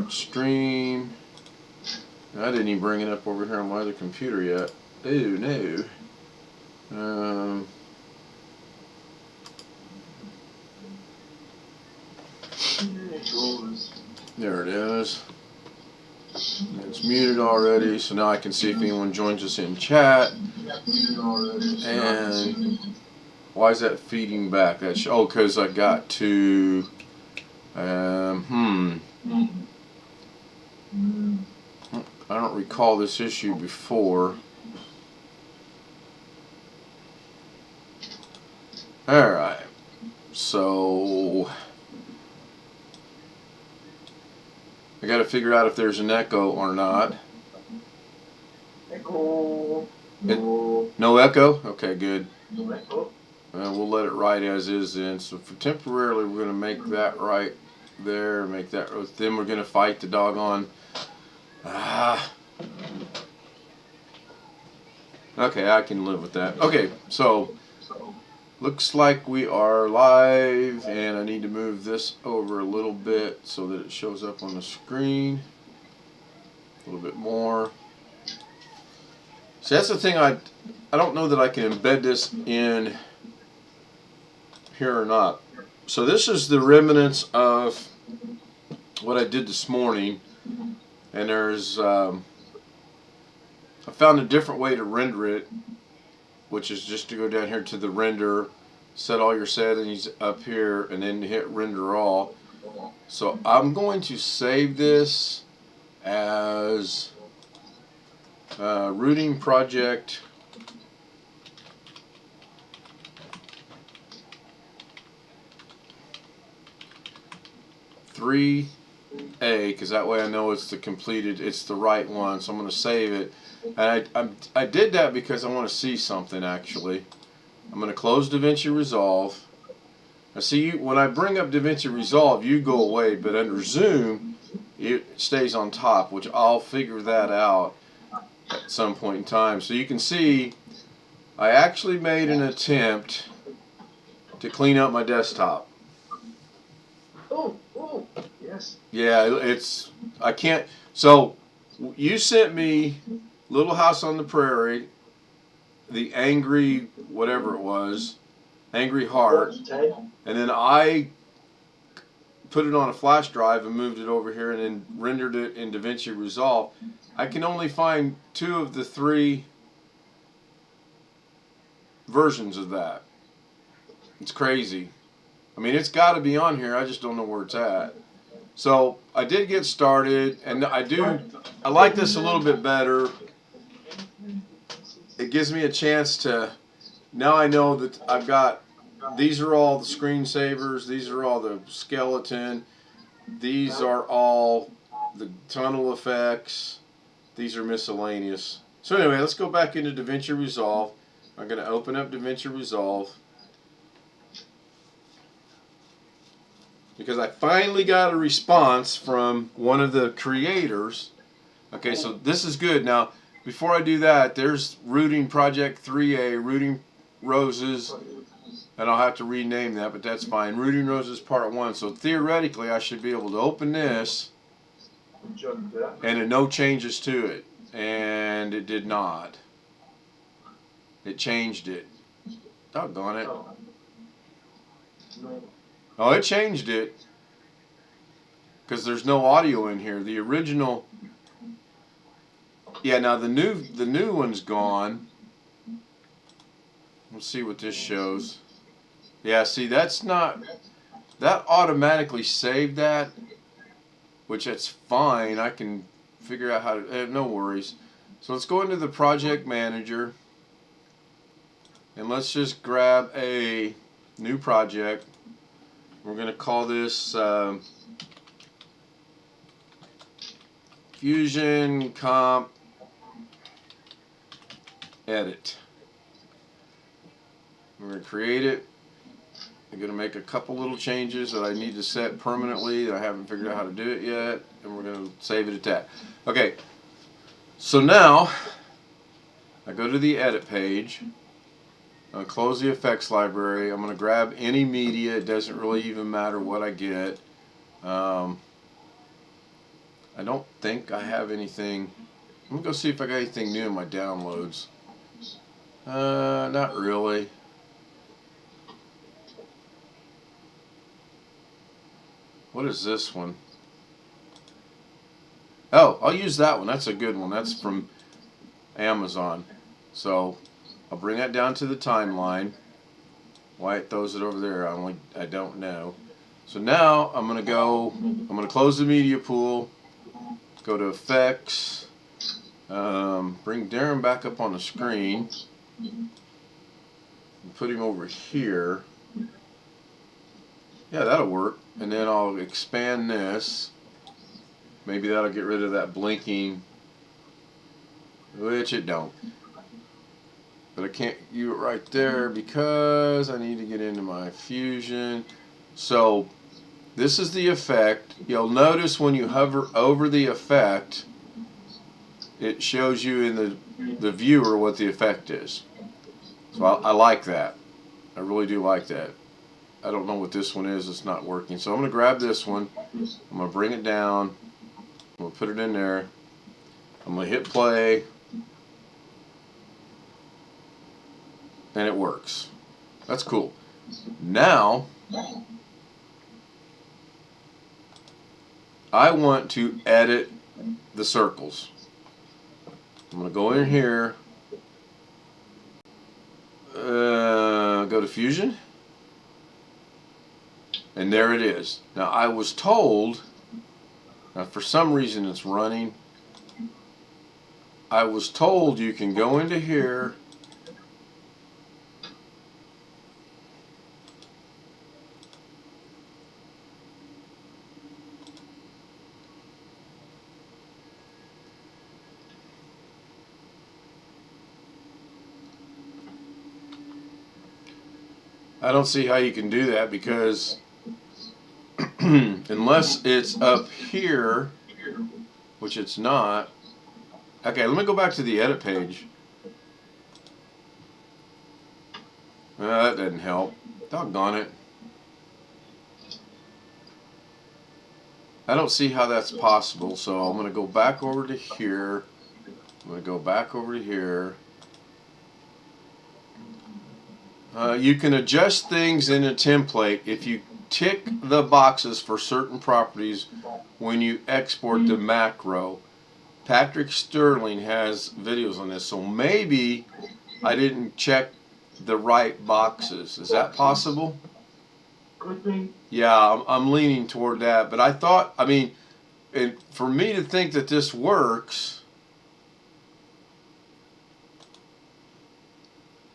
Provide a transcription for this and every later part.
Stream. I didn't even bring it up over here on my other computer yet. Ooh, no. There it is. It's muted already, so now I can see if anyone joins us in chat. And why is that feeding back? That's because I got to. I don't recall this issue before. Alright, so I got to figure out if there's an echo or not. Echo. No echo? Okay, good. No echo. We'll let it right as is then. So for temporarily, we're going to make that right there, make that. Then we're going to fight the doggone. Okay, I can live with that. Okay, so looks like we are live, and I need to move this over a little bit so that it shows up on the screen a little bit more. So that's the thing. I don't know that I can embed this in here or not. So this is the remnants of what I did this morning, and there's I found a different way to render it, which is just to go down here to the render, set all your settings up here, and then hit render all. So I'm going to save this as routing project 3A, because that way I know it's the right one. So I'm going to save it. And I did that because I want to see something actually. I'm going to close Davinci Resolve. Now see, when I bring up Davinci Resolve, you go away, but under Zoom, it stays on top, which I'll figure that out at some point in time. So you can see, I actually made an attempt to clean up my desktop. Oh, yes. Yeah, I can't. So you sent me Little House on the Prairie, the angry, whatever it was, Angry Heart, and then I put it on a flash drive and moved it over here and then rendered it in Davinci Resolve. I can only find 2 of the 3 versions of that. It's crazy. I mean, it's got to be on here. I just don't know where it's at. So I did get started, and I like this a little bit better. It gives me a chance to, now I know that I've got, these are all the screensavers, these are all the skeleton, these are all the tunnel effects, these are miscellaneous. So anyway, let's go back into Davinci Resolve. I'm going to open up Davinci Resolve, because I finally got a response from one of the creators. Okay, so this is good. Now, before I do that, there's Routing Project 3A, Routing Roses, and I'll have to rename that, but that's fine. Routing Roses Part 1. So theoretically, I should be able to open this, and no changes to it. And it did not. It changed it. Doggone it. Oh, it changed it. Because there's no audio in here. The original... Yeah, now the new one's gone. Let's see what this shows. Yeah, see, that's not... That automatically saved that, which that's fine. I can figure out how to... no worries. So let's go into the project manager. And let's just grab a new project. We're going to call this Fusion Comp Edit. We're going to create it. I'm going to make a couple little changes that I need to set permanently that I haven't figured out how to do it yet. And we're going to save it at that. Okay. So now, I go to the edit page. I'm going to close the effects library. I'm going to grab any media. It doesn't really even matter what I get. I don't think I have anything. Let me go see if I got anything new in my downloads. Not really. What is this one? Oh, I'll use that one. That's a good one. That's from Amazon. So I'll bring that down to the timeline. Why it throws it over there, I don't know. So now I'm gonna close the media pool, go to effects, bring Darren back up on the screen, and put him over here. Yeah, that'll work. And then I'll expand this. Maybe that'll get rid of that blinking, which it don't. But I can't do it right there because I need to get into my Fusion. So this is the effect. You'll notice when you hover over the effect, it shows you in the viewer what the effect is. So I like that. I really do like that. I don't know what this one is. It's not working. So I'm going to grab this one. I'm going to bring it down. I'm going to put it in there. I'm going to hit play. And it works. That's cool. Now, I want to edit the circles. I'm going to go in here. Go to Fusion. And there it is. Now I was told, now for some reason it's running, I was told you can go into here I don't see how you can do that because unless it's up here, which it's not. Okay, let me go back to the edit page. That didn't help. Doggone it. I don't see how that's possible, so I'm going to go back over to here. I'm going to go back over to here. You can adjust things in a template if you tick the boxes for certain properties when you export the macro. Patrick Sterling has videos on this, so maybe I didn't check the right boxes. Is that possible? Could be. Yeah, I'm leaning toward that, but I thought, I mean, for me to think that this works,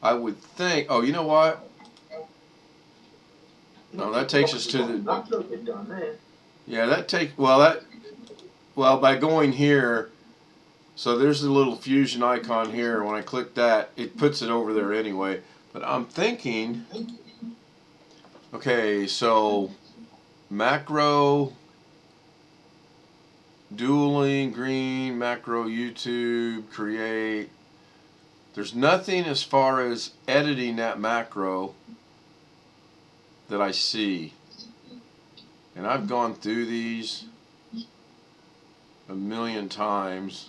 I would think, oh, you know what? No, that takes us to the, yeah, that takes, well, by going here, so there's the little Fusion icon here. When I click that, it puts it over there anyway. But I'm thinking, okay, so macro, dueling, green, macro, YouTube, create. There's nothing as far as editing that macro that I see. And I've gone through these a million times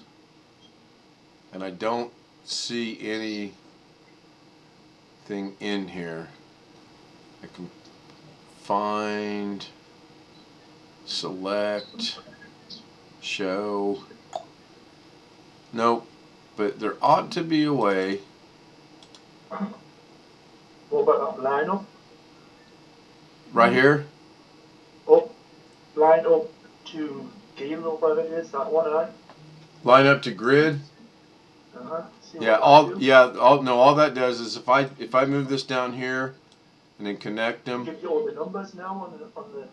and I don't see anything in here. I can find, select, show. Nope. But there ought to be a way. What about that line up? Right here? Up, line up to game or whatever it is, that one, right? Line up to grid. Yeah, all that does is if I move this down here and then connect them. Give you all the numbers now on the.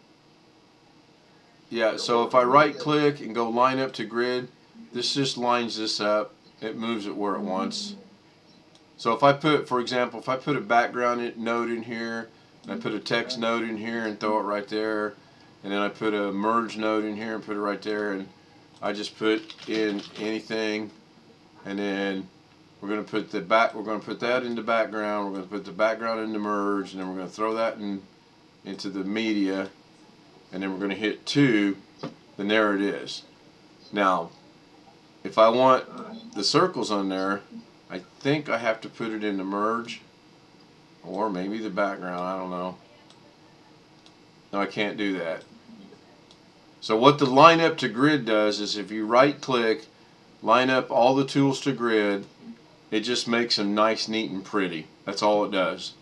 Yeah, so if I right click and go line up to grid, this just lines this up. It moves it where it wants. So if I put, for example, if I put a background node in here, and I put a text node in here and throw it right there, and then I put a merge node in here and put it right there, and I just put in anything, and then we're going to put that in the background, we're going to put the background in the merge, and then we're going to throw that into the media, and then we're going to hit 2, then there it is. Now, if I want the circles on there, I think I have to put it in the merge, or maybe the background, I don't know. No, I can't do that. So what the line up to grid does is if you right click, line up all the tools to grid, it just makes them nice, neat, and pretty. That's all it does.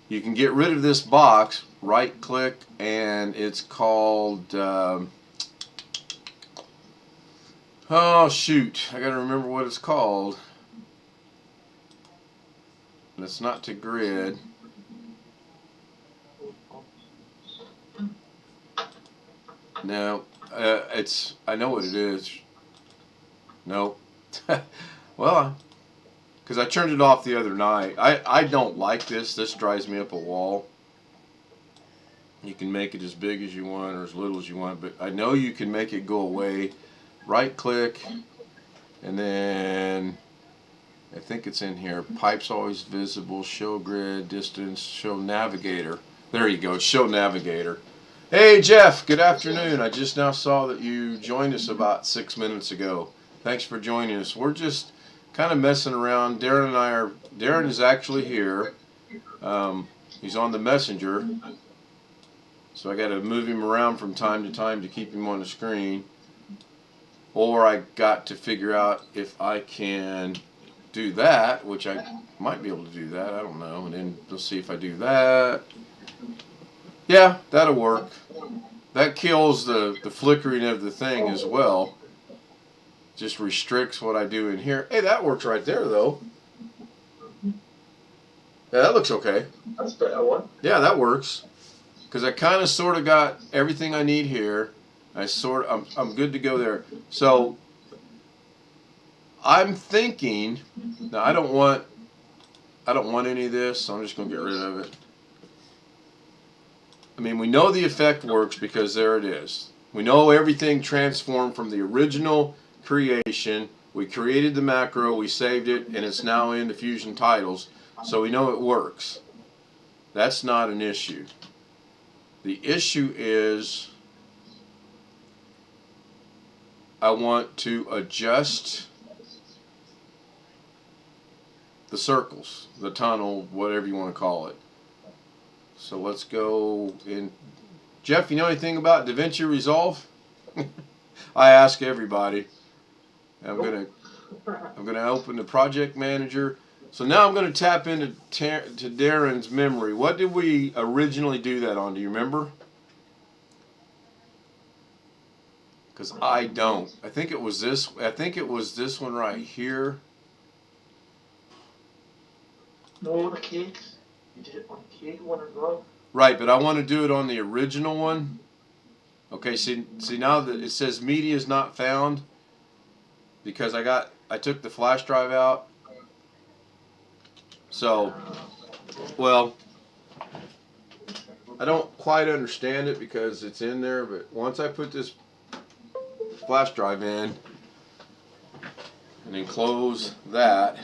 You can get rid of this box, right click, and it's called, oh shoot, I gotta remember what it's called. And it's not to grid. No, I know what it is. Nope. Well, because I turned it off the other night. I don't like this. This drives me up a wall. You can make it as big as you want or as little as you want, but I know you can make it go away. Right click, and then I think it's in here. Pipes always visible, show grid, distance, show navigator. There you go, show navigator. Hey Jeff, good afternoon. I just now saw that you joined us about 6 minutes ago. Thanks for joining us. We're just kind of messing around. Darren is actually here. He's on the messenger. So I got to move him around from time to time to keep him on the screen. Or I got to figure out if I can do that, which I might be able to do that. I don't know. And then we'll see if I do that. Yeah, that'll work. That kills the flickering of the thing as well. Just restricts what I do in here. Hey, that works right there, though. Yeah, that looks okay. That's a better one. Yeah, that works. Because I kind of sort of got everything I need here. I'm good to go there. So I'm thinking. Now I don't want any of this. So I'm just going to get rid of it. I mean, we know the effect works because there it is. We know everything transformed from the original creation. We created the macro, we saved it, and it's now in the Fusion titles. So we know it works. That's not an issue. The issue is I want to adjust the circles, the tunnel, whatever you want to call it. So let's go in. Jeff, you know anything about Davinci Resolve? I ask everybody. I'm gonna open the project manager. So now I'm gonna tap into to Darren's memory. What did we originally do that on? Do you remember? Because I don't. I think it was this. I think it was this one right here. No, the cakes. You did it on the cake one as well. Right, but I want to do it on the original one. Okay, see now that it says media is not found because I took the flash drive out. So, well, I don't quite understand it because it's in there, but once I put this flash drive in and then close that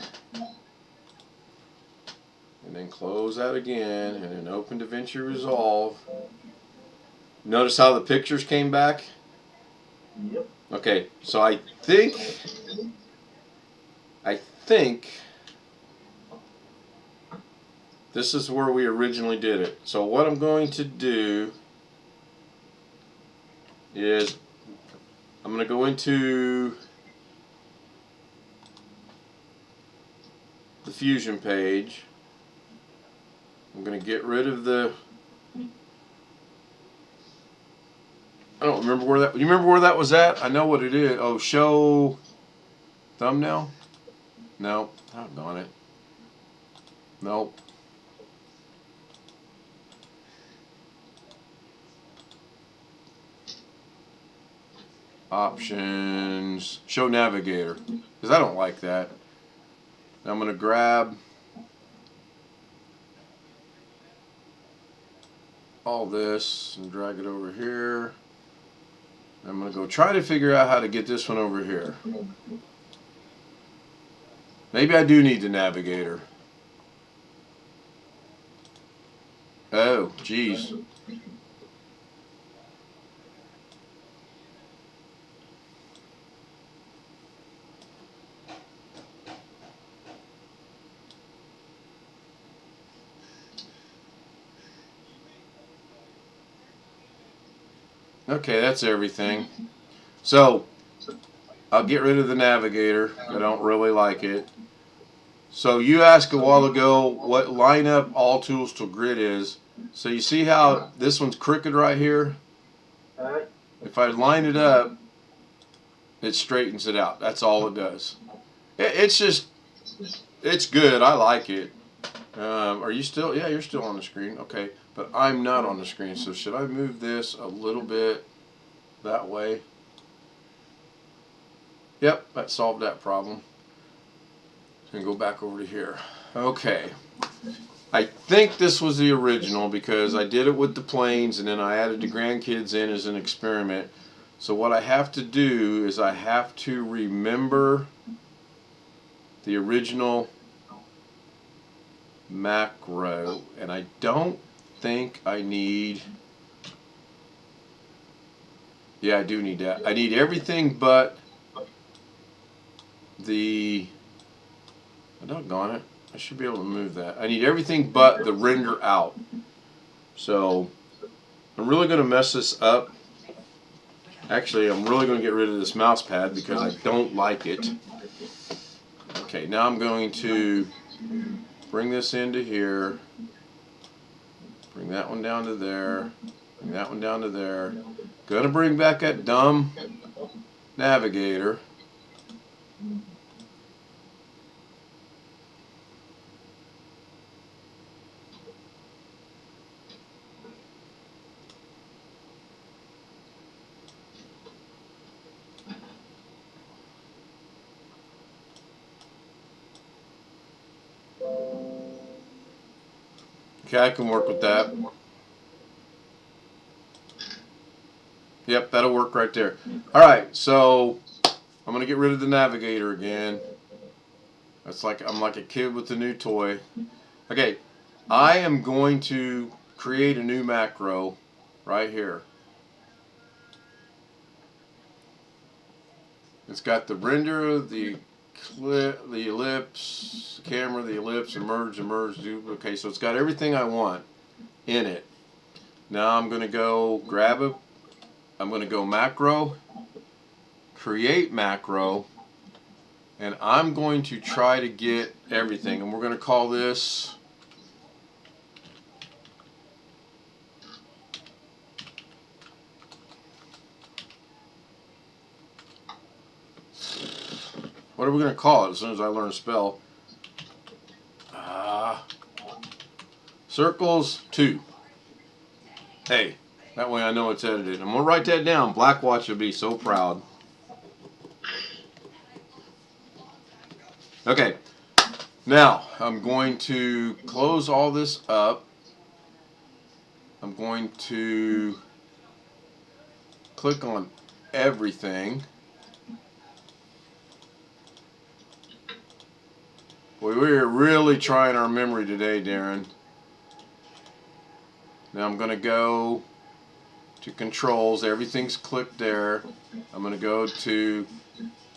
and then close that again and then open Davinci Resolve, notice how the pictures came back? Yep. Okay, so I think this is where we originally did it. So what I'm going to do is I'm going to go into the Fusion page. I'm going to get rid of the, I don't remember where that, you remember where that was at? I know what it is. Oh, show thumbnail? No, doggone it. Nope. Options, show navigator, because I don't like that. Now I'm going to grab all this and drag it over here. I'm going to go try to figure out how to get this one over here. Maybe I do need the navigator. Oh, geez. Okay, that's everything. So I'll get rid of the navigator. I don't really like it. So you asked a while ago what line up all tools to grid is. So you see how this one's crooked right here? Alright. If I line it up, it straightens it out. That's all it does. It's just, it's good. I like it. Are you still? Yeah, you're still on the screen. Okay, but I'm not on the screen. So should I move this a little bit that way? Yep, that solved that problem. And go back over to here. Okay. I think this was the original because I did it with the planes and then I added the grandkids in as an experiment. So what I have to do is I have to remember the original macro, and I don't think I need, yeah, I do need that. I need everything but the, doggone it, I should be able to move that. I need everything but the render out. So I'm really going to mess this up. Actually, I'm really going to get rid of this mouse pad because I don't like it. Okay, now I'm going to bring this into here. Bring that one down to there. Bring that one down to there. Going to bring back that dumb navigator. Okay, I can work with that. Yep, that'll work right there. Alright, so I'm going to get rid of the navigator again. That's like, I'm like a kid with a new toy. Okay, I am going to create a new macro right here. It's got the render, the clip, the ellipse, camera, the ellipse, emerge, duplicate. So it's got everything I want in it. Now I'm going to go grab a, I'm going to go macro, create macro, and I'm going to try to get everything. And we're going to call this what are we going to call it as soon as I learn to spell? Circles 2. Hey, that way I know it's edited. I'm going to write that down. Blackwatch will be so proud. Okay, now I'm going to close all this up. I'm going to click on everything. Boy, we're really trying our memory today, Darren. Now I'm going to go to controls. Everything's clicked there. I'm going to go to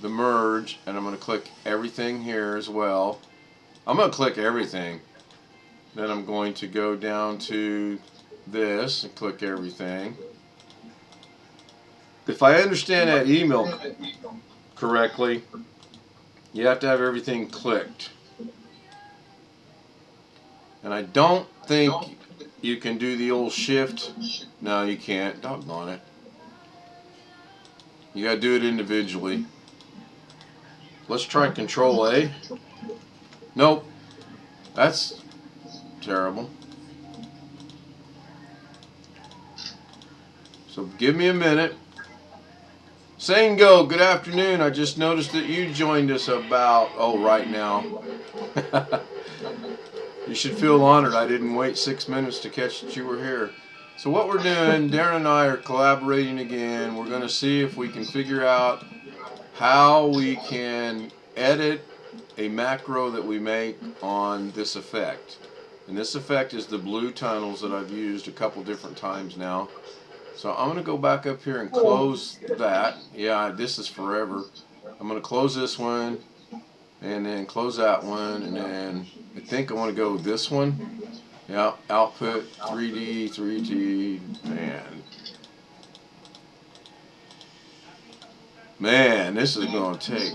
the merge and I'm going to click everything here as well. I'm going to click everything. Then I'm going to go down to this and click everything. If I understand that email correctly, you have to have everything clicked. And I don't think you can do the old shift. No, you can't. Doggone it. You gotta do it individually. Let's try Control A. Nope. That's terrible. So give me a minute. Saying go, good afternoon. I just noticed that you joined us about, oh, right now. You should feel honored. I didn't wait 6 minutes to catch that you were here. So what we're doing, Darren and I are collaborating again. We're going to see if we can figure out how we can edit a macro that we make on this effect. And this effect is the blue tunnels that I've used a couple different times now. So I'm going to go back up here and close that. Yeah, this is forever. I'm going to close this one and then close that one, and then I think I want to go with this one. Yeah, output 3D, 3D, and Man, this is going to take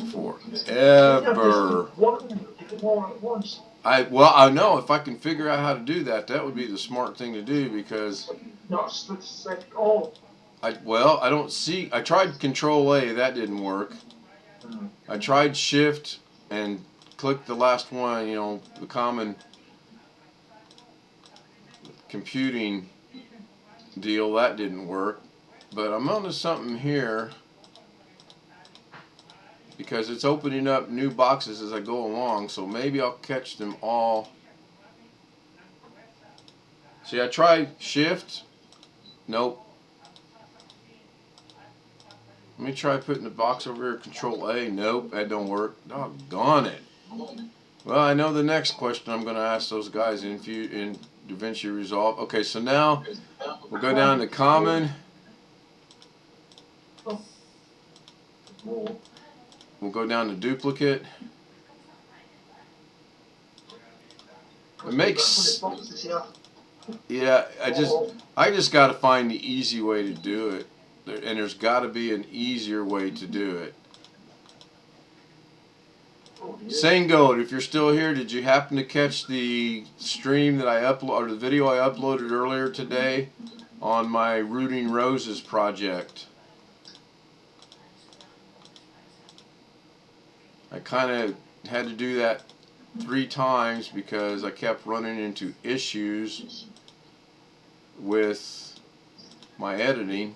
Yeah, just forever. one, take it all at once. I know if I can figure out how to do that, that would be the smart thing to do because Not split second. Oh. I don't see. I tried Control A, that didn't work. I tried Shift and clicked the last one. You know, the common computing deal, that didn't work. But I'm onto something here because it's opening up new boxes as I go along, so maybe I'll catch them all. See, I tried Shift. Nope. Let me try putting the box over here, Control A. Nope, that don't work. Doggone it. Well, I know the next question I'm going to ask those guys in Davinci Resolve. Okay, so now we'll go down to Common. We'll go down to Duplicate. It makes... Yeah, I just got to find the easy way to do it. And there's got to be an easier way to do it. Saying Gold, if you're still here, did you happen to catch the stream that I uploaded, or the video I uploaded earlier today on my Rooting Roses project? I kind of had to do that 3 times because I kept running into issues with my editing,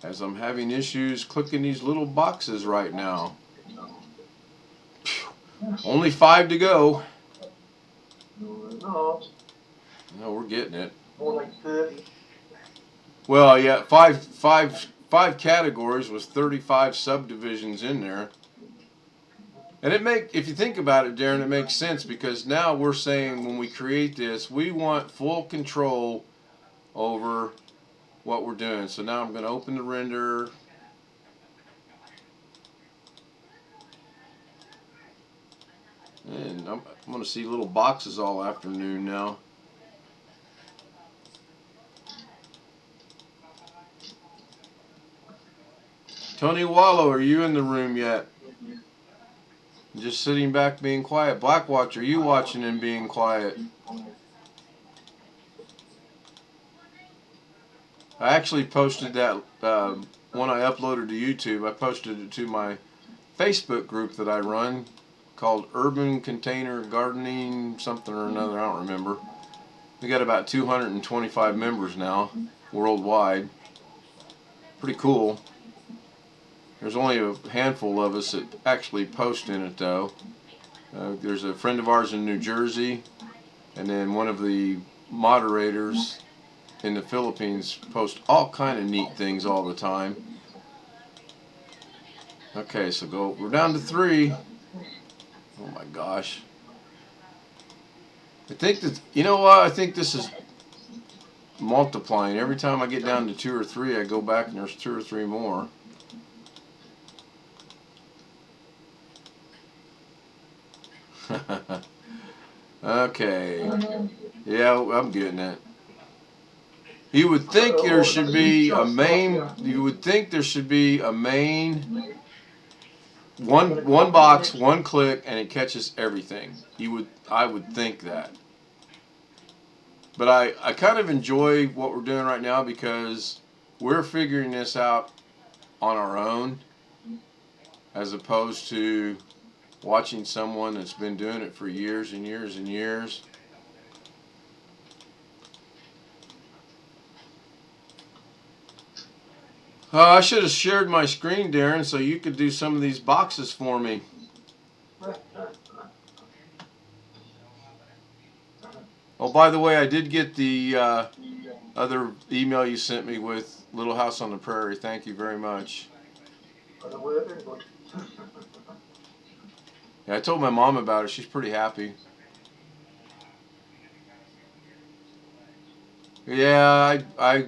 as I'm having issues clicking these little boxes right now. Only 5 to go. No, we're getting it. More like 30. Well, yeah, five categories with 35 subdivisions in there. And if you think about it, Darren, it makes sense because now we're saying when we create this, we want full control over what we're doing. So now I'm going to open the render. And I'm going to see little boxes all afternoon now. Tony Wallow, are you in the room yet? Just sitting back being quiet. Blackwatch, are you watching and being quiet? I actually posted that one I uploaded to YouTube. I posted it to my Facebook group that I run called Urban Container Gardening something or another. I don't remember. We got about 225 members now worldwide. Pretty cool. There's only a handful of us that actually post in it though. There's a friend of ours in New Jersey, and then one of the moderators in the Philippines post all kind of neat things all the time. Okay, so we're down to 3. Oh my gosh. I think that, you know what, I think this is multiplying. Every time I get down to 2 or 3, I go back and there's 2 or 3 more. Okay. Yeah, I'm getting it. You would think there should be a main. You would think there should be a main. One box, one click, and it catches everything. I would think that. But I kind of enjoy what we're doing right now because we're figuring this out on our own, as opposed to watching someone that's been doing it for years and years and years. I should have shared my screen, Darren, so you could do some of these boxes for me. Oh, by the way, I did get the other email you sent me with Little House on the Prairie. Thank you very much. Yeah, I told my mom about it. She's pretty happy. Yeah, I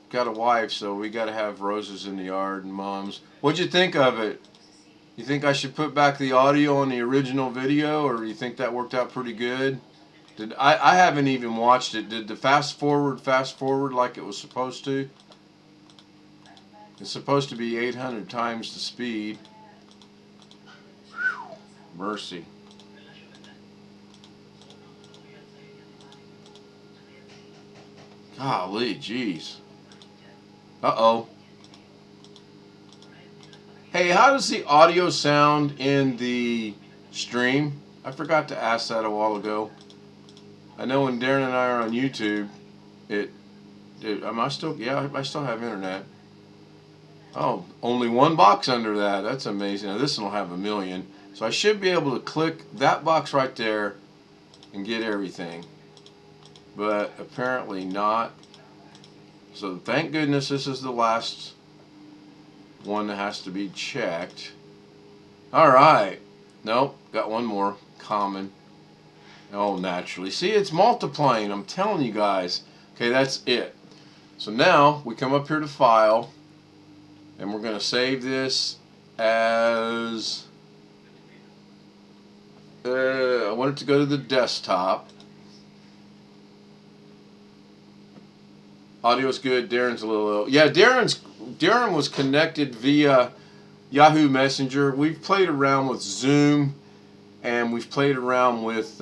got a wife, so we got to have roses in the yard and mums. What'd you think of it? You think I should put back the audio on the original video, or you think that worked out pretty good? I haven't even watched it. Did the fast forward like it was supposed to? It's supposed to be 800 times the speed. Whew, mercy. Golly, jeez. Uh-oh. Hey, how does the audio sound in the stream? I forgot to ask that a while ago. I know when Darren and I are on YouTube, am I still, yeah, I still have internet. Oh, only one box under that. That's amazing. Now this one will have 1 million. So I should be able to click that box right there and get everything. But apparently not. So thank goodness this is the last one that has to be checked. Alright. Nope, got one more. Common. Oh, naturally. See, it's multiplying. I'm telling you guys. Okay, that's it. So now we come up here to File, and we're going to save this as... I want it to go to the desktop. Audio's good. Darren's a little low. Yeah, Darren was connected via Yahoo Messenger. We've played around with Zoom, and we've played around with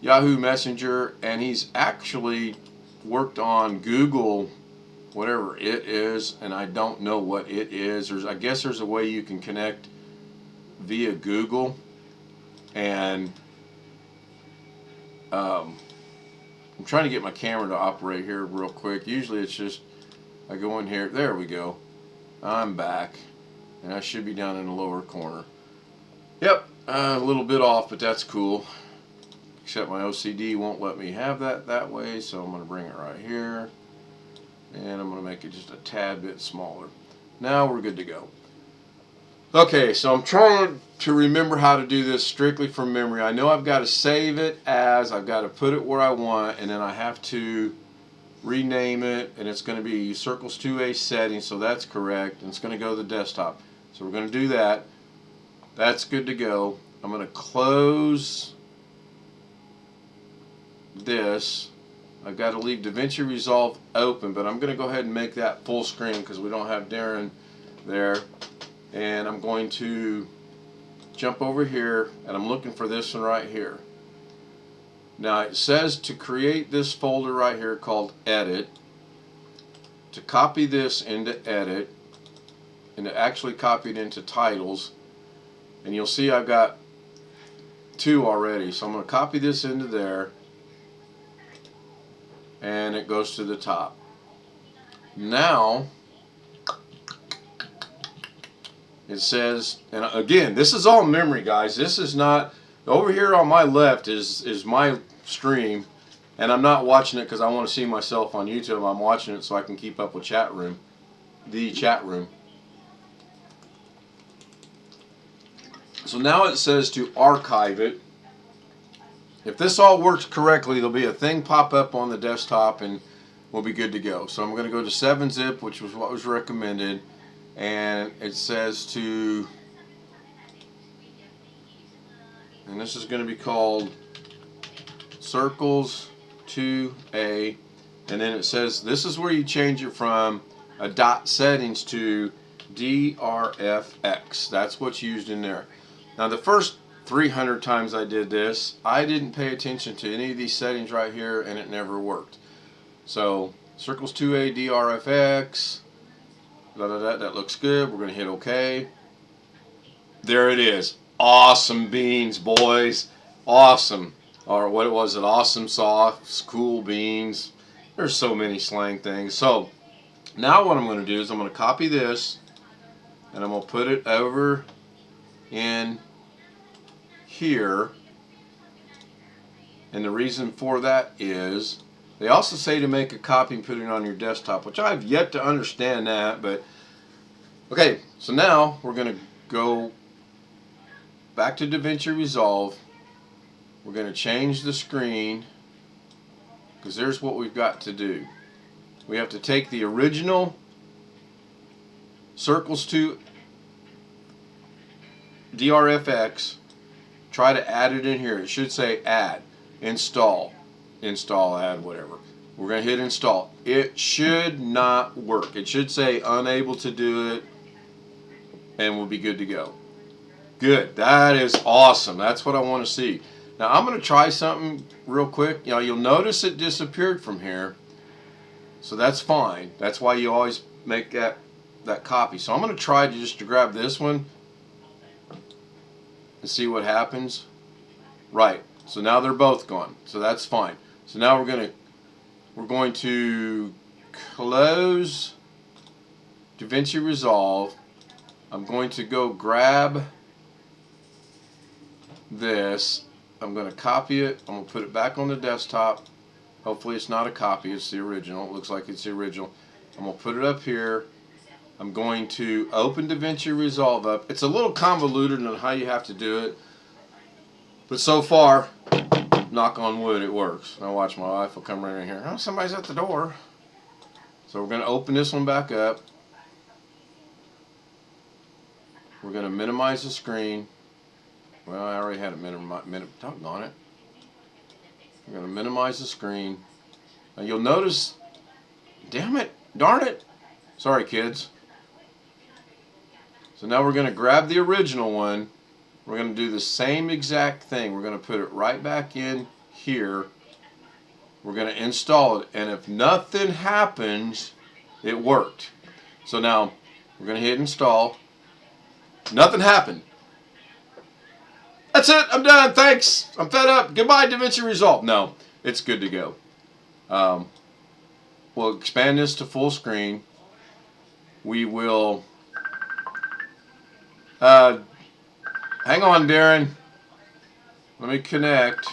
Yahoo Messenger, and he's actually worked on Google, whatever it is, and I don't know what it is. I guess there's a way you can connect via Google, and I'm trying to get my camera to operate here real quick. Usually it's just, I go in here, there we go. I'm back, and I should be down in the lower corner. Yep, a little bit off, but that's cool. Except my OCD won't let me have that way, so I'm going to bring it right here. And I'm going to make it just a tad bit smaller. Now we're good to go. Okay, so I'm trying to remember how to do this strictly from memory. I know I've got to save it as, I've got to put it where I want, and then I have to rename it, and it's going to be Circles 2A settings, so that's correct, and it's going to go to the desktop. So we're going to do that. That's good to go. I'm going to close this. I've got to leave Davinci Resolve open, but I'm going to go ahead and make that full screen because we don't have Darren there. And I'm going to jump over here, and I'm looking for this one right here. Now it says to create this folder right here called Edit, to copy this into Edit, and to actually copy it into Titles. And you'll see I've got 2 already, so I'm going to copy this into there, and it goes to the top. Now it says, and again, this is all memory, guys. This is not, over here on my left is my stream, and I'm not watching it because I want to see myself on YouTube. I'm watching it so I can keep up with the chat room. So now it says to archive it. If this all works correctly, there'll be a thing pop up on the desktop and we'll be good to go. So I'm going to go to 7-zip, which was what was recommended, and it says to, and this is going to be called Circles 2A, and then it says this is where you change it from a dot settings to DRFX. That's what's used in there. Now the first 300 times I did this, I didn't pay attention to any of these settings right here, and it never worked. So Circles 2A DRFX, that looks good. We're going to hit OK. There it is. Awesome beans, boys. Awesome. Or what was it? Awesome sauce, cool beans. There's so many slang things. So now what I'm going to do is I'm going to copy this, and I'm going to put it over in here. And the reason for that is they also say to make a copy and put it on your desktop, which I've yet to understand that. But okay, so now we're going to go back to Davinci Resolve. We're going to change the screen because there's what we've got to do. We have to take the original Circles 2 DRFX, try to add it in here. It should say add, install, add, whatever. We're going to hit install. It should not work. It should say unable to do it, and we'll be good to go. Good. That is awesome. That's what I want to see. Now I'm going to try something real quick. You know, you'll notice it disappeared from here. So that's fine. That's why you always make that copy. So I'm going to try to grab this one and see what happens. Right. So now they're both gone. So that's fine. So now we're going to close Davinci Resolve. I'm going to go grab this. I'm going to copy it. I'm going to put it back on the desktop. Hopefully it's not a copy. It's the original. It looks like it's the original. I'm going to put it up here. I'm going to open Davinci Resolve up. It's a little convoluted on how you have to do it. But so far, knock on wood, it works. Now watch, my wife will come right in here. Oh, somebody's at the door. So we're going to open this one back up. We're going to minimize the screen. Well, I already had it doggone it. We're going to minimize the screen. Now you'll notice, damn it, darn it. Sorry, kids. So now we're going to grab the original one. We're going to do the same exact thing. We're going to put it right back in here. We're going to install it. And if nothing happens, it worked. So now we're going to hit install. Nothing happened. That's it. I'm done. Thanks. I'm fed up. Goodbye, Davinci Resolve. No, it's good to go. We'll expand this to full screen. We will... hang on, Darren. Let me connect.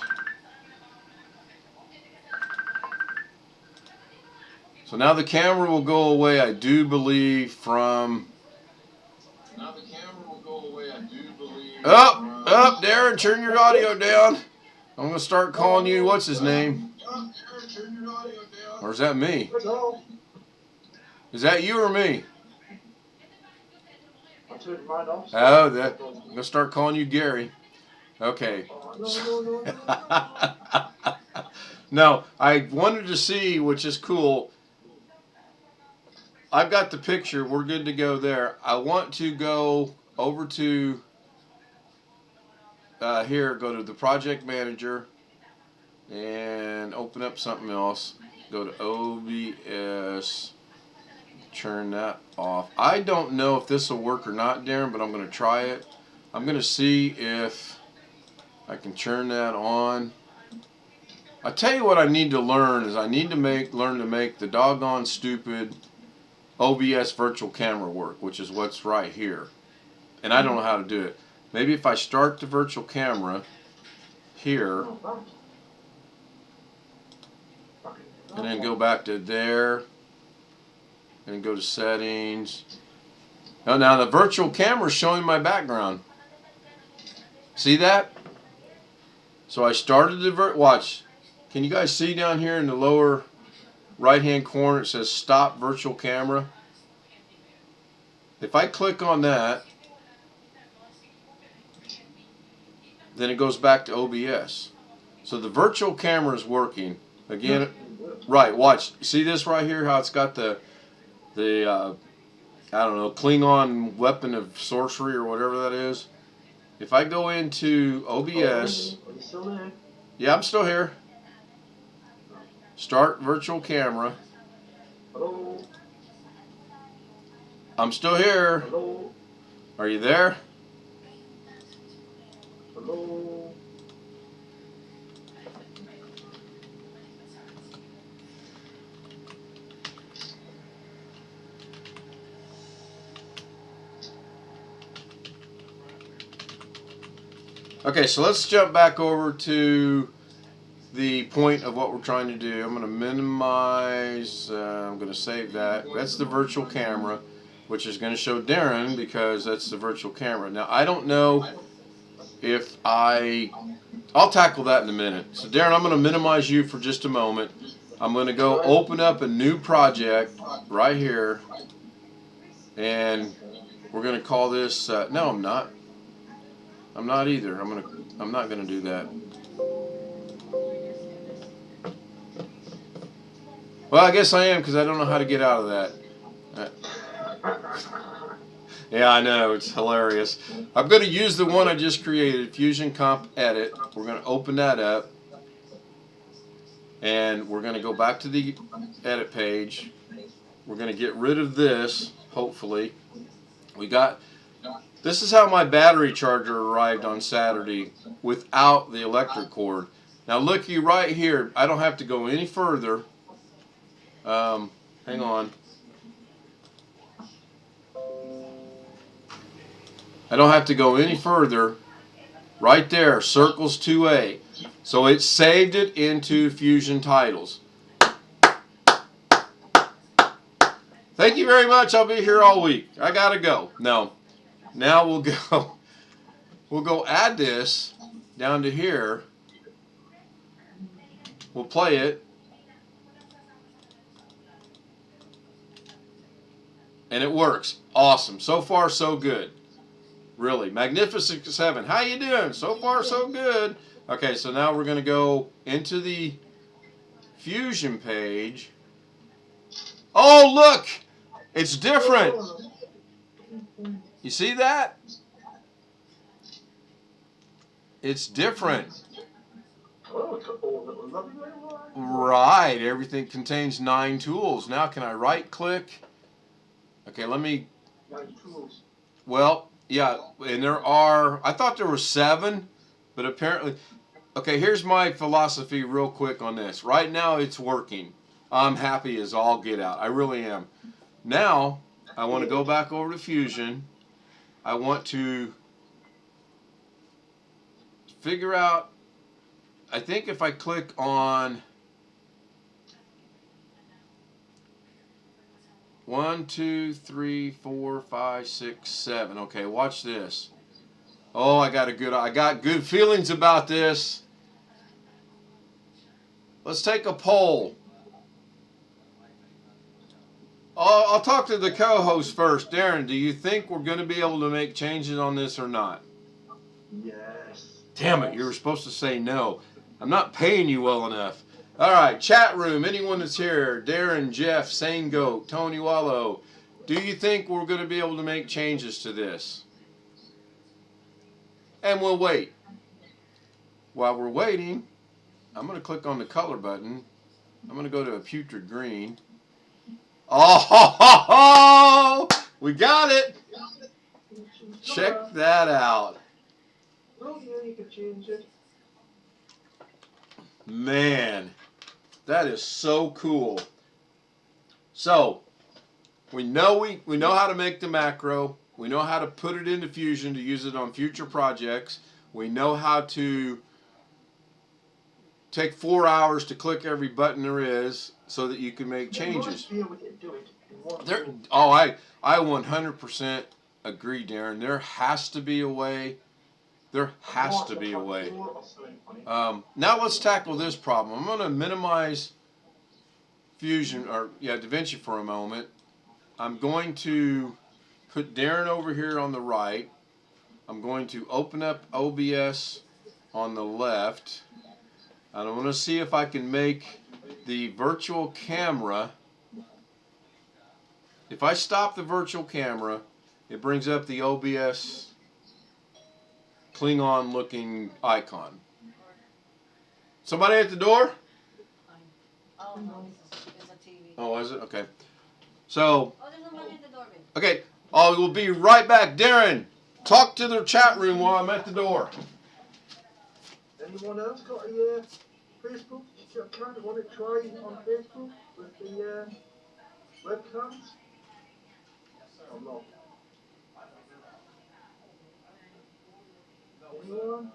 So now the camera will go away, I do believe, from... Now the camera will go away, I do believe... Up, Darren, turn your audio down. I'm going to start calling you, what's his name? Darren, turn your audio down. Or is that me? Is that you or me? Oh, I'm going to start calling you Gary. Okay. No, I wanted to see, which is cool. I've got the picture. We're good to go there. I want to go over to here, go to the project manager and open up something else. Go to OBS. Turn that off. I don't know if this will work or not, Darren, but I'm going to try it. I'm going to see if I can turn that on. I tell you what I need to learn is I need to learn to make the doggone stupid OBS virtual camera work, which is what's right here. And I don't know how to do it. Maybe if I start the virtual camera here and then go back to there and go to settings. Oh, now the virtual camera is showing my background. See that? So I started the watch. Can you guys see down here in the lower right hand corner it says stop virtual camera? If I click on that, then it goes back to OBS. So the virtual camera is working. Again, right, watch. See this right here, how it's got the I don't know, Klingon weapon of sorcery or whatever that is. If I go into OBS, yeah, I'm still here. Start virtual camera. Hello. I'm still here. Hello. Are you there? Hello. Okay, so let's jump back over to the point of what we're trying to do. I'm going to minimize, I'm going to save that. That's the virtual camera, which is going to show Darren because that's the virtual camera. Now, I don't know if I'll tackle that in a minute. So, Darren, I'm going to minimize you for just a moment. I'm going to go open up a new project right here, and we're going to call this, no, I'm not. I'm not either. I'm not going to do that. Well, I guess I am because I don't know how to get out of that. Yeah, I know. It's hilarious. I'm going to use the one I just created, Fusion Comp Edit. We're going to open that up. And we're going to go back to the edit page. We're going to get rid of this, hopefully. This is how my battery charger arrived on Saturday without the electric cord. Now looky right here. I don't have to go any further. Hang on. I don't have to go any further. Right there, circles 2A. So it saved it into Fusion Titles. Thank you very much. I'll be here all week. I gotta go. No. Now we'll go add this down to here. We'll play it. And it works. Awesome. So far, so good. Really. Magnificent 7. How you doing? So far, so good. Okay, so now we're going to go into the Fusion page. Oh, look! It's different. You see that? It's different. Right. Everything contains 9 tools. Now, can I right-click? Okay, let me... Well, yeah, and there are... I thought there were 7, but apparently... Okay, here's my philosophy real quick on this. Right now, it's working. I'm happy as all get out. I really am. Now, I want to go back over to Fusion. I want to figure out... I think if I click on 1, 2, 3, 4, 5, 6, 7. Okay, watch this. Oh, I got good feelings about this. Let's take a poll. I'll talk to the co-host first. Darren, do you think we're going to be able to make changes on this or not? Yes. Damn it, you were supposed to say no. I'm not paying you well enough. All right, chat room, anyone that's here, Darren, Jeff, Sane Goat, Tony Wallow, do you think we're going to be able to make changes to this? And we'll wait. While we're waiting, I'm going to click on the color button. I'm going to go to a putrid green. Oh, we got it. Check that out. Oh, yeah, you can change it. Man, that is so cool. So, we know how to make the macro. We know how to put it into Fusion to use it on future projects. We know how to take 4 hours to click every button there is so that you can make changes. I 100% agree, Darren. There has to be a way. There has to be a way. Now let's tackle this problem. I'm going to minimize Fusion, DaVinci for a moment. I'm going to put Darren over here on the right. I'm going to open up OBS on the left. And I want to see if I can make the virtual camera. If I stop the virtual camera, it brings up the OBS Klingon looking icon. Somebody at the door? Oh, no, it's a TV. Oh, is it? Okay. So. Oh, there's somebody at the door. Okay. We'll be right back. Darren, talk to the chat room while I'm at the door. Anyone else got a Facebook account? Want to try on Facebook with the webcams? Or not? Anyone?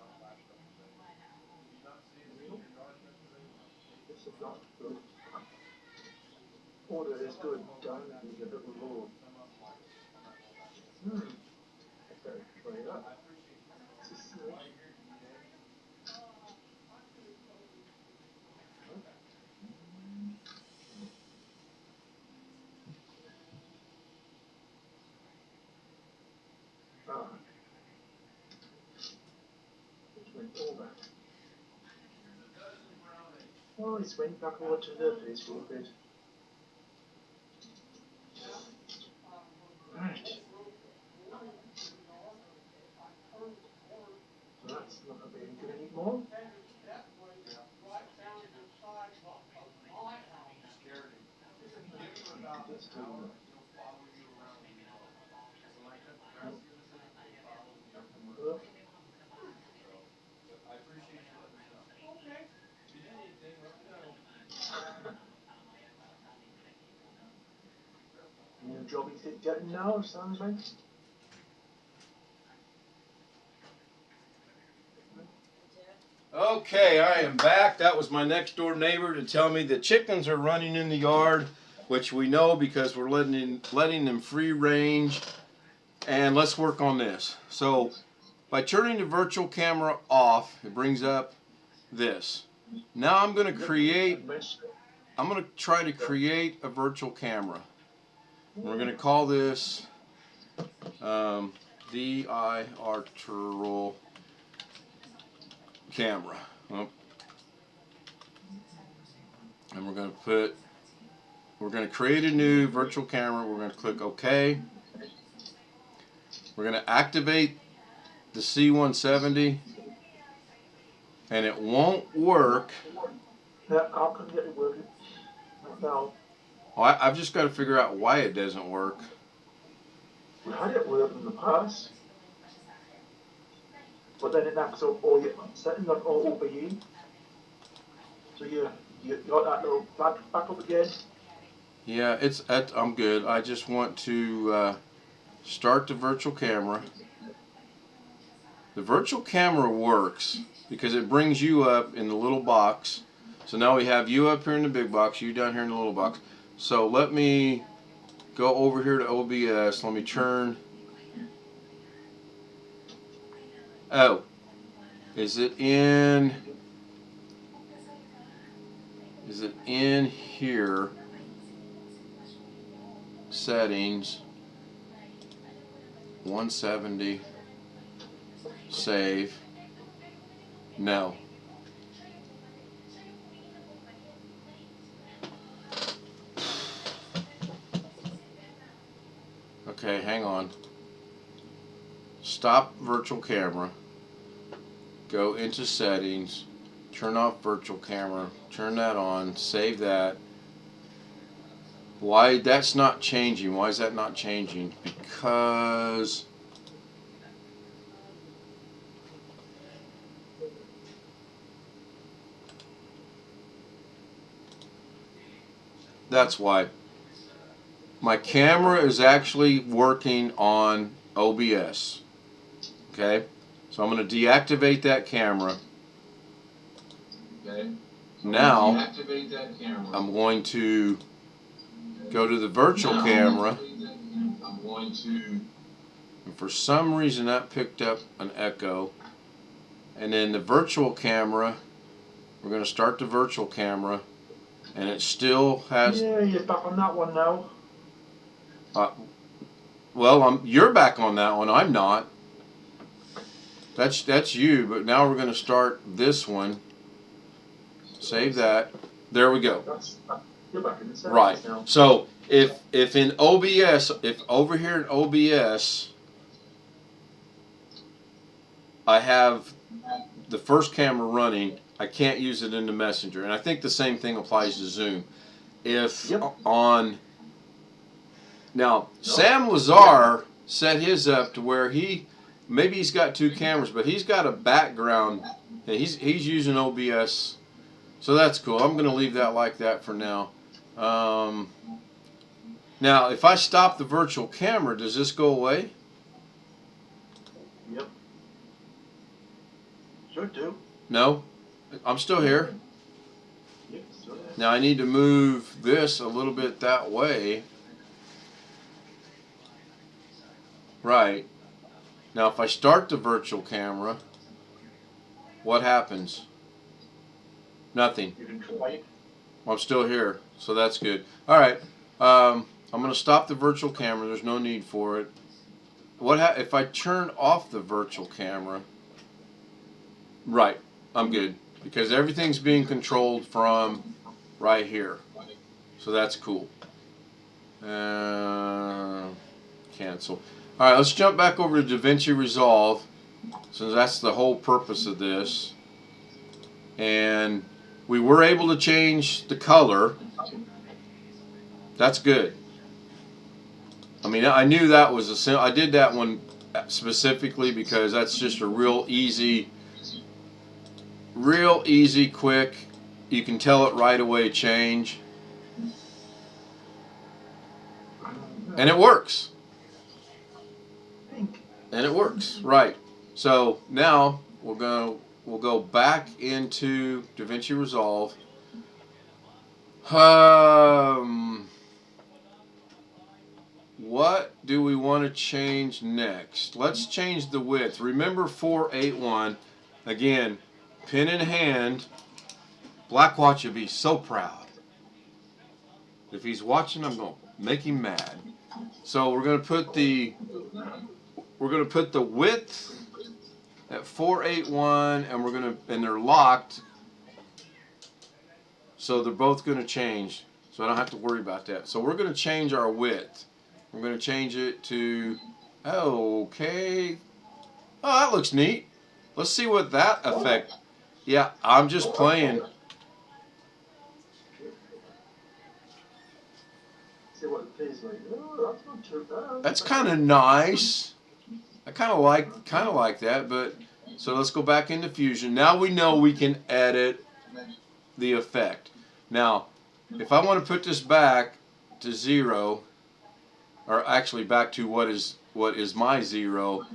This is not good. Order is good. Down is a little low. Okay, try that. Oh, it's went back over to the Facebook page. job is it getting now, sounds like? Okay, I am back. That was my next door neighbor to tell me the chickens are running in the yard, which we know because we're letting them free range. And let's work on this. So by turning the virtual camera off, it brings up this. Now I'm going to try to create a virtual camera. We're going to call this VI Arturo camera. And we're going to create a new virtual camera. We're going to click OK. We're going to activate the C170, and it won't work. Yeah, I couldn't get it working. Not now. Well, I've just got to figure out why it doesn't work. We had it work in the past. But then it knocks up all your settings on OBE. So you got that little flag back up again. Yeah, I'm good. I just want to start the virtual camera. The virtual camera works because it brings you up in the little box. So now we have you up here in the big box, you down here in the little box. So let me go over here to OBS. Let me turn. Oh, is it in here? Settings, 170, save. No. Okay, hang on. Stop virtual camera. Go into settings. Turn off virtual camera. Turn that on. Save that. Why that's not changing? Why is that not changing? Because that's why. My camera is actually working on OBS. Okay? So I'm going to deactivate that camera. Okay. Now Deactivate that camera. I'm going to go to the virtual camera. I'm going to. And for some reason that picked up an echo. And then the virtual camera, we're going to start the virtual camera, and it still has. Yeah, you're back on that one now. Well, you're back on that one. I'm not. That's you. But now we're going to start this one. Save that. There we go. You're back in the settings Right. now. So if in OBS, if over here in OBS, I have the first camera running, I can't use it in the Messenger. And I think the same thing applies to Zoom. If on now Sam Lazar set his up to where maybe he's got two cameras, but he's got a background and he's using OBS. So that's cool. I'm going to leave that like that for now. Now, if I stop the virtual camera, does this go away? Yep. Should do. No? I'm still here. Yep, still there. Now I need to move this a little bit that way. Right. Now if I start the virtual camera, what happens? Nothing. You can try it. I'm still here, so that's good. All right. I'm going to stop the virtual camera. There's no need for it. If I turn off the virtual camera? Right. I'm good. Because everything's being controlled from right here. So that's cool. Cancel. All right, let's jump back over to Davinci Resolve, since that's the whole purpose of this. And we were able to change the color. That's good. I mean, I knew that was I did that one specifically because that's just a real easy, quick. You can tell it right away change. And it works. Pink. And it works. Right. So now we'll go back into Davinci Resolve. What do we want to change next? Let's change the width. Remember 481. Again, pen in hand. Blackwatch would be so proud. If he's watching, I'm going to make him mad. So we're going to put the width at 481, and they're locked. So they're both going to change. So I don't have to worry about that. So we're going to change our width. We're going to change it to, okay. Oh, that looks neat. Let's see what that effect. Yeah, I'm just playing. See what it tastes like. Oh, that's not too bad. That's kind of nice. I kind of like that. But so let's go back into Fusion. Now we know we can edit the effect. Now, if I want to put this back to 0, or actually back to what is my 0,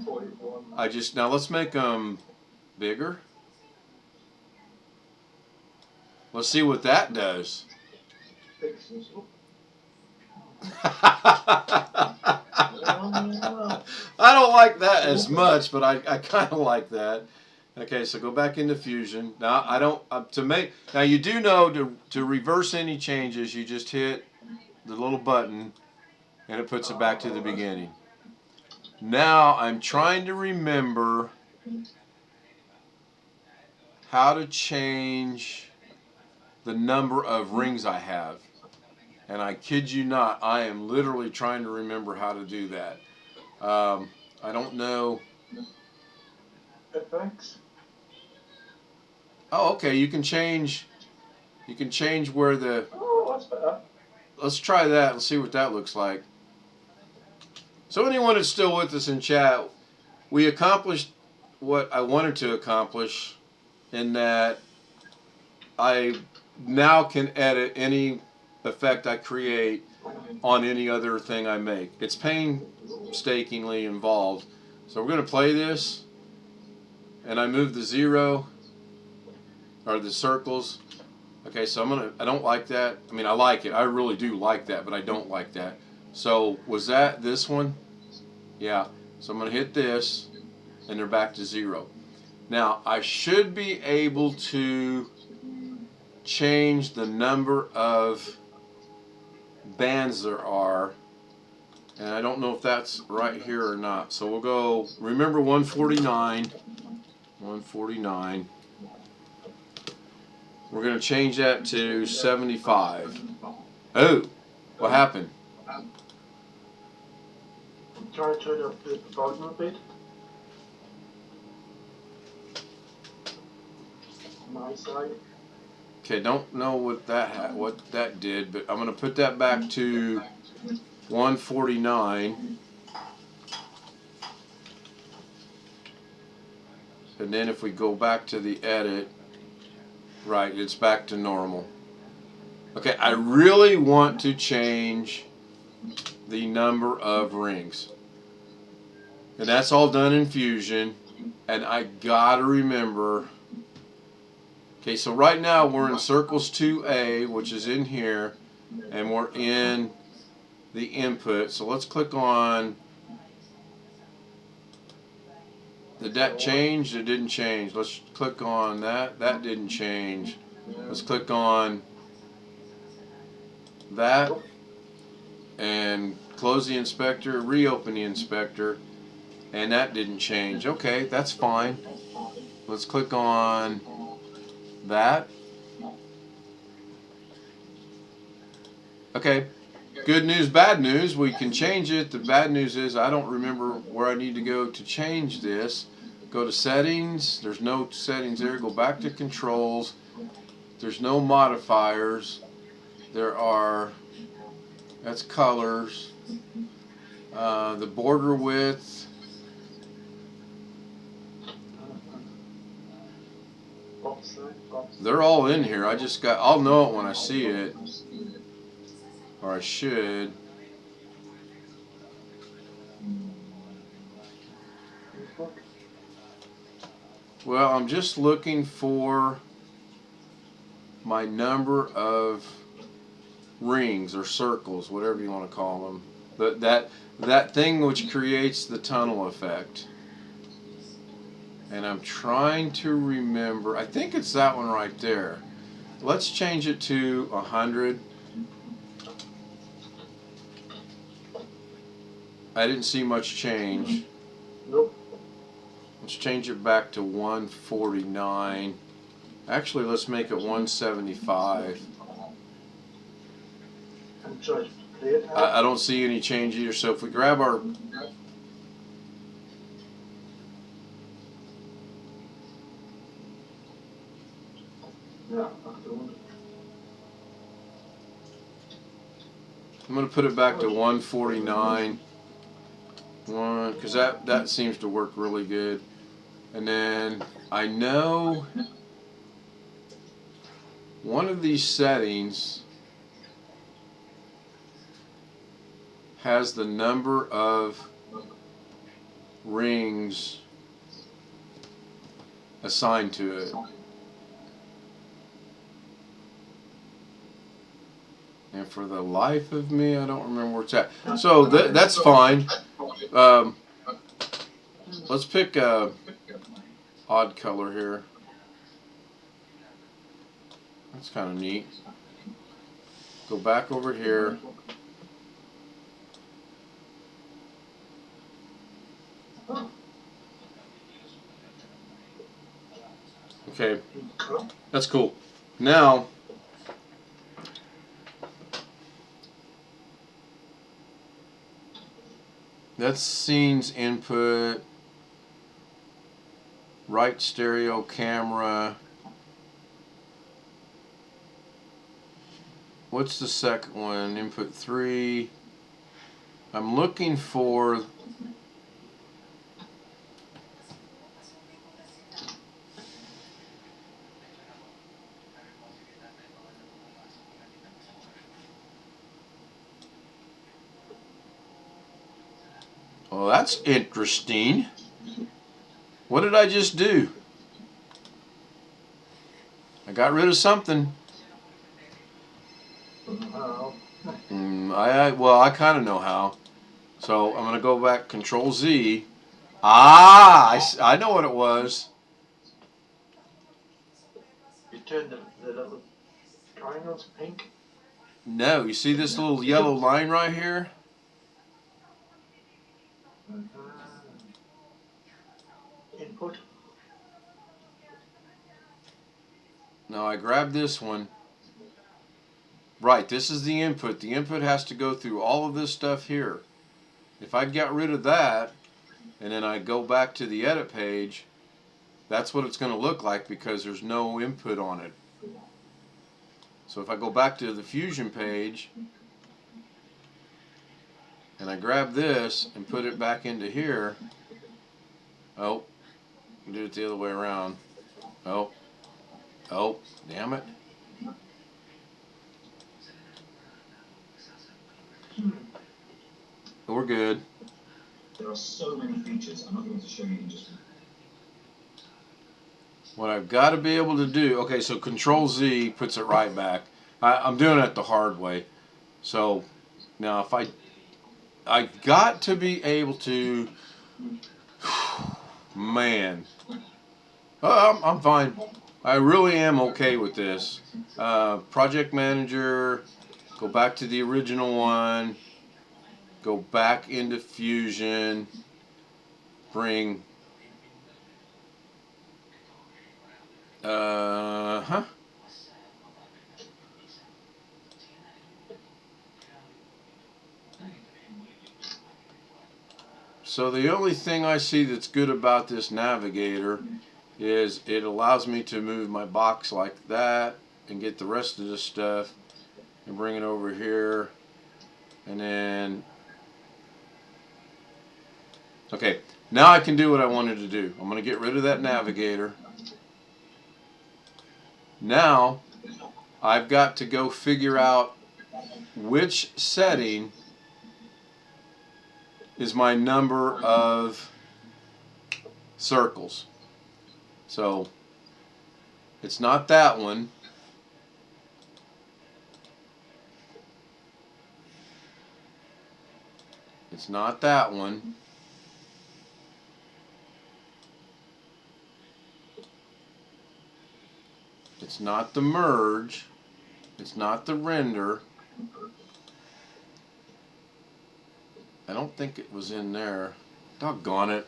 now let's make them bigger. Let's see what that does. I don't like that as much, but I kind of like that. Okay, so go back into Fusion. Now I don't now you do know to reverse any changes, you just hit the little button and it puts it back to the beginning. Now I'm trying to remember how to change the number of rings I have. And I kid you not, I am literally trying to remember how to do that. I don't know. Effects. Oh, okay. You can change where the. Oh, that's better. Let's try that and see what that looks like. So anyone that's still with us in chat, we accomplished what I wanted to accomplish in that I now can edit any effect I create on any other thing I make. It's painstakingly involved. So we're going to play this, and I move the 0 or the circles. Okay, so I don't like that. I mean, I like it. I really do like that, but I don't like that. So was that this one? Yeah. So I'm going to hit this, and they're back to 0. Now I should be able to change the number of bands there are, and I don't know if that's right here or not. So we'll go, remember 149. We're going to change that to 75. Oh, what happened? Try to turn up the volume a bit. My side. Okay, don't know what that did, but I'm going to put that back to 149. And then if we go back to the edit, right, it's back to normal. Okay, I really want to change the number of rings. And that's all done in Fusion. And I gotta remember. Okay, so right now we're in Circles 2A, which is in here, and we're in the input. So let's click on. Did that change? It didn't change. Let's click on that. That didn't change. Let's click on that and close the inspector, reopen the inspector, and that didn't change. Okay, that's fine. Let's click on that. Okay, good news, bad news. We can change it. The bad news is I don't remember where I need to go to change this. Go to settings. There's no settings there. Go back to controls. There's no modifiers. There are, that's colors. The border width. They're all in here. I'll know it when I see it. Or I should. Input. Well, I'm just looking for my number of rings or circles, whatever you want to call them. But that thing which creates the tunnel effect. And I'm trying to remember. I think it's that one right there. Let's change it to 100. I didn't see much change. Nope. Let's change it back to 149. Actually, let's make it 175. And try to play it out. I don't see any change either. So if we grab our... Yeah, after one. I'm going to put it back to 149. Because that seems to work really good. And then I know one of these settings has the number of rings assigned to it. And for the life of me, I don't remember where it's at. So that's fine. Let's pick a odd color here. That's kind of neat. Go back over here. Okay, that's cool. Now, that's scenes input, right stereo camera. What's the second one? Input 3. I'm looking for well, that's interesting. What did I just do? I got rid of something. I kind of know how. So I'm going to go back, Control Z. I know what it was. You turn the little triangles pink. No, you see this little yellow line right here? Input. No, I grabbed this one. Right, this is the input. The input has to go through all of this stuff here. If I got rid of that, and then I go back to the edit page, that's what it's going to look like because there's no input on it. So if I go back to the Fusion page, and I grab this and put it back into here, oh, do it the other way around. Oh, damn it. We're good. There are so many features. I'm not going to show you in just. What I've got to be able to do, okay, so Control Z puts it right back. I'm doing it the hard way. So now if I got to be able to, man, I'm fine. I really am okay with this. Project Manager, go back to the original one, go back into Fusion, bring So the only thing I see that's good about this navigator is it allows me to move my box like that and get the rest of this stuff and bring it over here, and then okay, now I can do what I wanted to do. I'm going to get rid of that navigator. Now I've got to go figure out which setting is my number of circles. So it's not that one. It's not that one. It's not the merge. It's not the render. I don't think it was in there. Doggone it.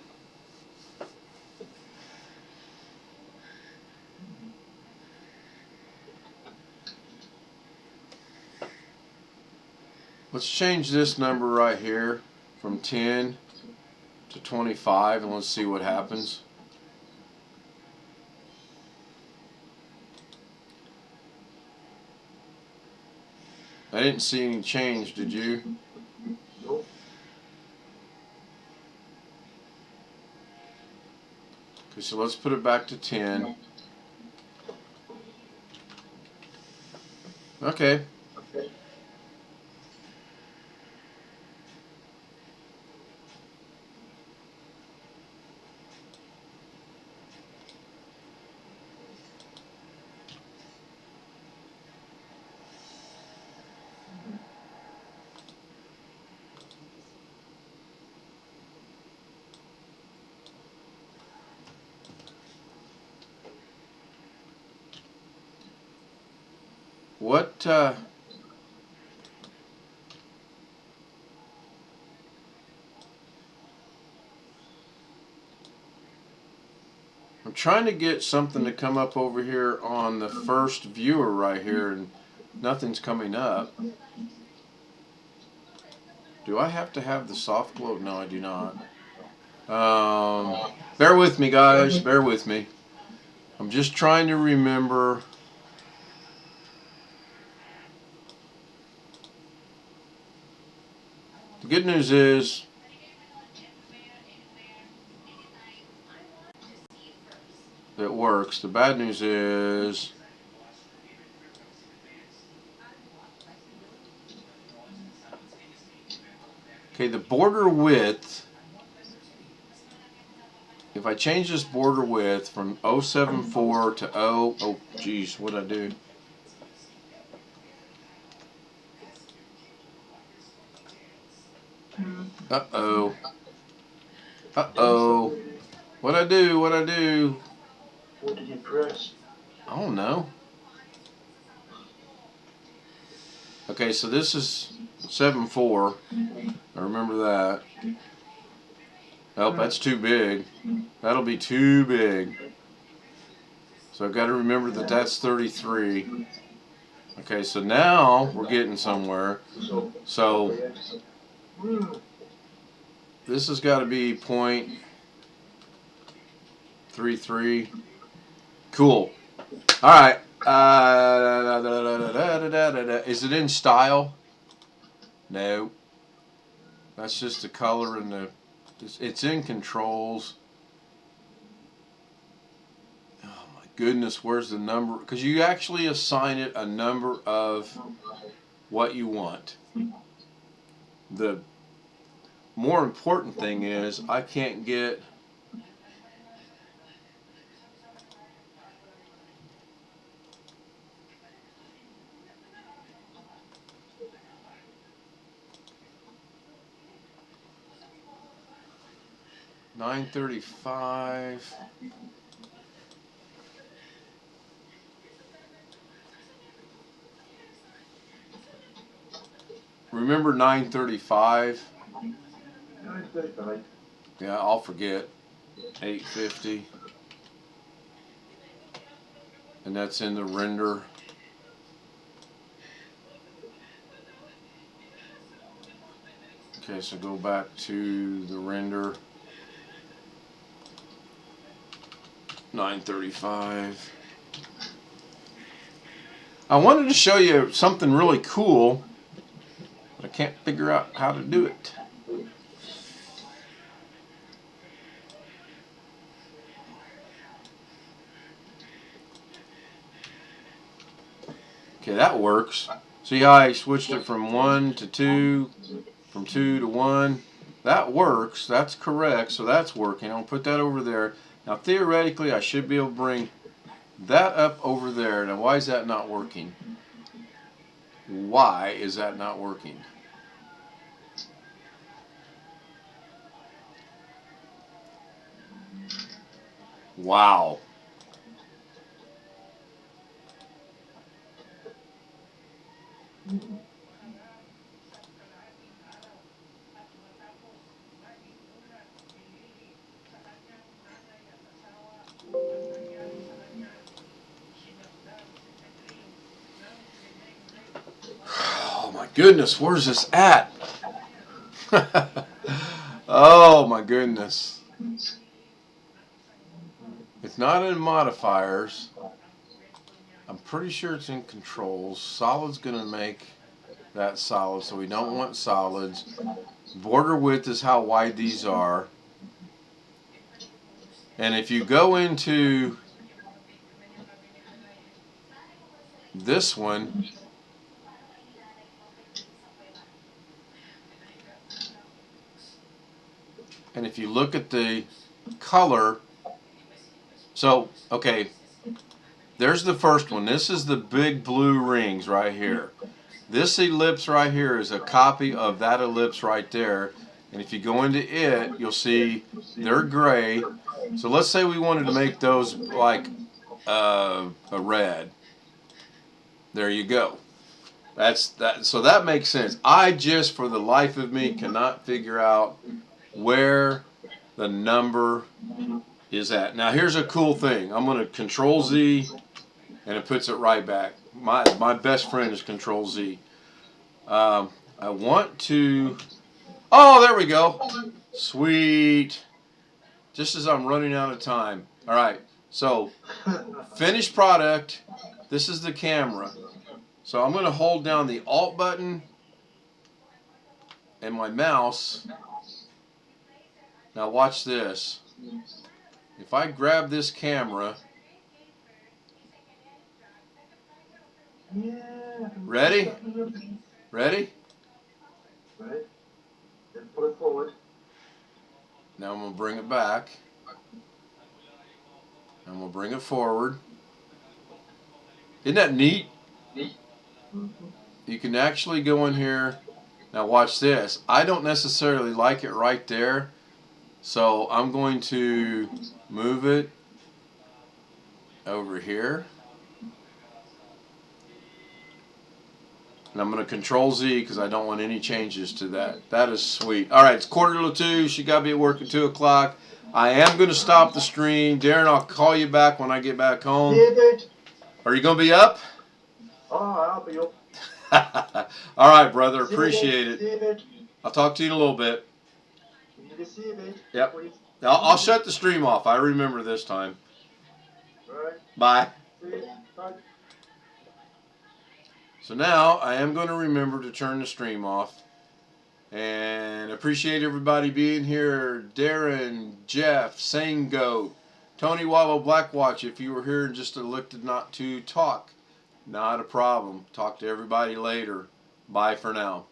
Let's change this number right here from 10 to 25 and let's see what happens. I didn't see any change, did you? Nope. Okay, so let's put it back to 10. Okay. What, I'm trying to get something to come up over here on the first viewer right here and nothing's coming up. Do I have to have the soft glow? No, I do not. Bear with me, guys. Bear with me. I'm just trying to remember. The good news is it works. The bad news is okay, the border width, if I change this border width from 074 to oh geez, what'd I do? Uh-oh. Uh-oh. What'd I do? What'd I do? What did you press? I don't know. Okay, so this is 7.4. I remember that. Oh, that's too big. That'll be too big. So I've got to remember that that's 33. Okay, so now we're getting somewhere. So this has got to be 0.33. Cool. All right. Is it in style? No. That's just the color and the. It's in controls. Oh my goodness, where's the number? Because you actually assign it a number of what you want. The more important thing is I can't get. $935. Remember 935? 935. Yeah, I'll forget. 850. And that's in the render. Okay, so go back to the render. 935. I wanted to show you something really cool, but I can't figure out how to do it. Okay, that works. See how I switched it from 1 to 2, from 2 to 1? That works. That's correct. So that's working. I'll put that over there. Now theoretically, I should be able to bring that up over there. Now why is that not working? Why is that not working? Wow. Oh my goodness, where's this at? Oh my goodness. It's not in modifiers. I'm pretty sure it's in controls. Solid's going to make that solid, so we don't want solids. Border width is how wide these are. And if you go into this one, and if you look at the color, so, okay, there's the first one. This is the big blue rings right here. This ellipse right here is a copy of that ellipse right there. And if you go into it, you'll see they're gray. So let's say we wanted to make those like a red. There you go. That's that. So that makes sense. I just, for the life of me, cannot figure out where the number is at. Now here's a cool thing. I'm going to Control Z, and it puts it right back. My best friend is Control Z. I want to. Oh, there we go. Sweet. Just as I'm running out of time. All right. So finished product. This is the camera. So I'm going to hold down the Alt button and my mouse. Now watch this. If I grab this camera, ready? Ready? Right. Then pull it forward. Now I'm going to bring it back. I'm going to bring it forward. Isn't that neat? You can actually go in here. Now watch this. I don't necessarily like it right there, so I'm going to move it over here. And I'm going to Control Z because I don't want any changes to that. That is sweet. All right, it's 1:45. She got to be at work at 2 o'clock. I am going to stop the stream. Darren, I'll call you back when I get back home. David. Are you going to be up? Oh, I'll be up. All right, brother. Appreciate it. David. I'll talk to you in a little bit. David. Yep. I'll shut the stream off. I remember this time. Right. Bye. Bye. So now I am going to remember to turn the stream off. And appreciate everybody being here. Darren, Jeff, Sango, Tony Wobble, Blackwatch. If you were here and just elected not to talk, not a problem. Talk to everybody later. Bye for now.